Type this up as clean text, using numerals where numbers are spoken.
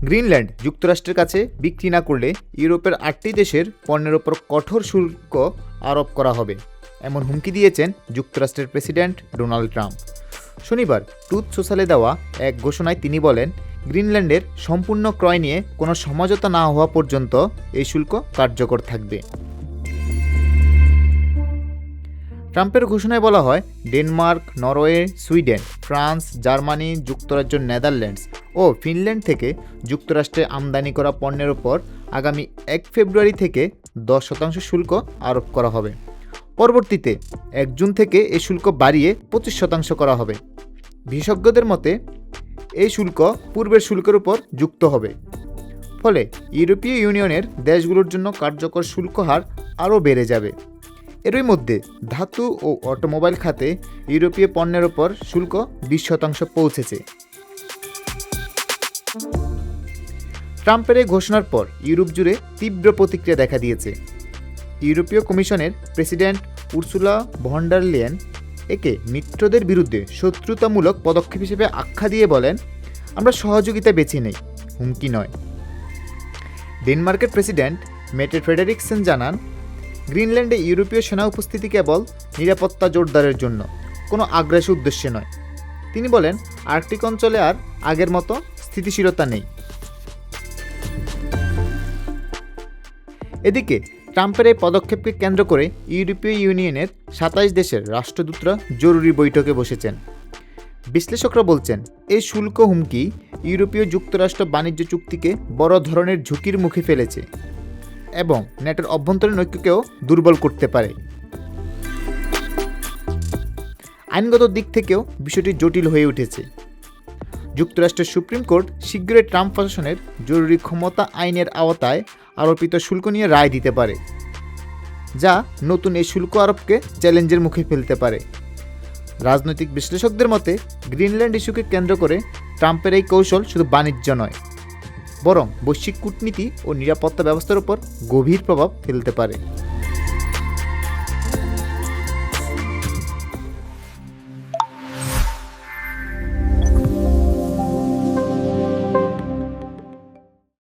Greenland যুক্তরাষ্ট্রের কাছে বিক্রি না করলে ইউরোপের 8টি দেশের পণ্যের ওপর কঠোর শুল্ক আরোপ করা হবে, এমন হুমকি দিয়েছেন যুক্তরাষ্ট্রের প্রেসিডেন্ট ডোনাল্ড ট্রাম্প। শনিবার ট্রুথ সোশ্যালে দেওয়া এক ঘোষণায় তিনি বলেন, গ্রিনল্যান্ডের সম্পূর্ণ ক্রয় নিয়ে কোনো সমঝোতা না হওয়া পর্যন্ত এই শুল্ক কার্যকর থাকবে। ট্রাম্পের ঘোষণায় বলা হয়, Denmark, Norway, Sweden, France, Germany, যুক্তরাজ্য, নেদারল্যান্ডস ও ফিনল্যান্ড থেকে যুক্তরাষ্ট্রে আমদানি করা পণ্যের ওপর আগামী 1 ফেব্রুয়ারি থেকে 10% শুল্ক আরোপ করা হবে। পরবর্তীতে 1 জুন থেকে এই শুল্ক বাড়িয়ে 25% করা হবে। বিশেষজ্ঞদের মতে এই শুল্ক পূর্বের শুল্কের উপর যুক্ত হবে, ফলে ইউরোপীয় ইউনিয়নের দেশগুলোর জন্য কার্যকর শুল্ক হার আরও বেড়ে যাবে। এরই মধ্যে ধাতু ও অটোমোবাইল খাতে ইউরোপীয় পণ্যের ওপর শুল্ক 20% পৌঁছেছে। ট্রাম্পের এই ঘোষণার পর ইউরোপ জুড়ে তীব্র প্রতিক্রিয়া দেখা দিয়েছে। ইউরোপীয় কমিশনের president Ursula von der Leyen একে মিত্রদের বিরুদ্ধে শত্রুতামূলক পদক্ষেপ হিসেবে আখ্যা দিয়ে বলেন, আমরা সহযোগিতা বেছে নেই, হুমকি নয়। ডেনমার্কের প্রেসিডেন্ট মেটে ফ্রেডেরিকসেন জানান, গ্রিনল্যান্ডে ইউরোপীয় সেনা উপস্থিতি কেবল নিরাপত্তা জোরদারের জন্য, কোনো আগ্রাসী উদ্দেশ্যে নয়। তিনি বলেন, আর্কটিক অঞ্চলে আর আগের মতো স্থিতিশীলতা নেই। এদিকে ট্রাম্পের এই পদক্ষেপকে কেন্দ্র করে ইউরোপীয় ইউনিয়নের 27 দেশের রাষ্ট্রদূতরা জরুরি বৈঠকে বসেছেন। বিশ্লেষকরা বলছেন, এই শুল্ক হুমকি ইউরোপীয় যুক্তরাষ্ট্র বাণিজ্য চুক্তিকে বড় ধরনের ঝুঁকির মুখে ফেলেছে এবং নেটোর অভ্যন্তরীণ ঐক্যকেও দুর্বল করতে পারে। আইনগত দিক থেকেও বিষয়টি জটিল হয়ে উঠেছে। যুক্তরাষ্ট্রের সুপ্রিম কোর্ট শীঘ্রই ট্রাম্প প্রশাসনের জরুরি ক্ষমতা আইনের আওতায় আরোপিত শুল্ক নিয়ে রায় দিতে পারে, যা নতুন এই শুল্ক আরোপকে চ্যালেঞ্জের মুখে ফেলতে পারে। রাজনৈতিক বিশ্লেষকদের মতে, গ্রিনল্যান্ড ইস্যুকে কেন্দ্র করে ট্রাম্পের এই কৌশল শুধু বাণিজ্য নয়, বরং বৈশ্বিক কূটনীতি ও নিরাপত্তা ব্যবস্থার উপর গভীর প্রভাব ফেলতে পারে।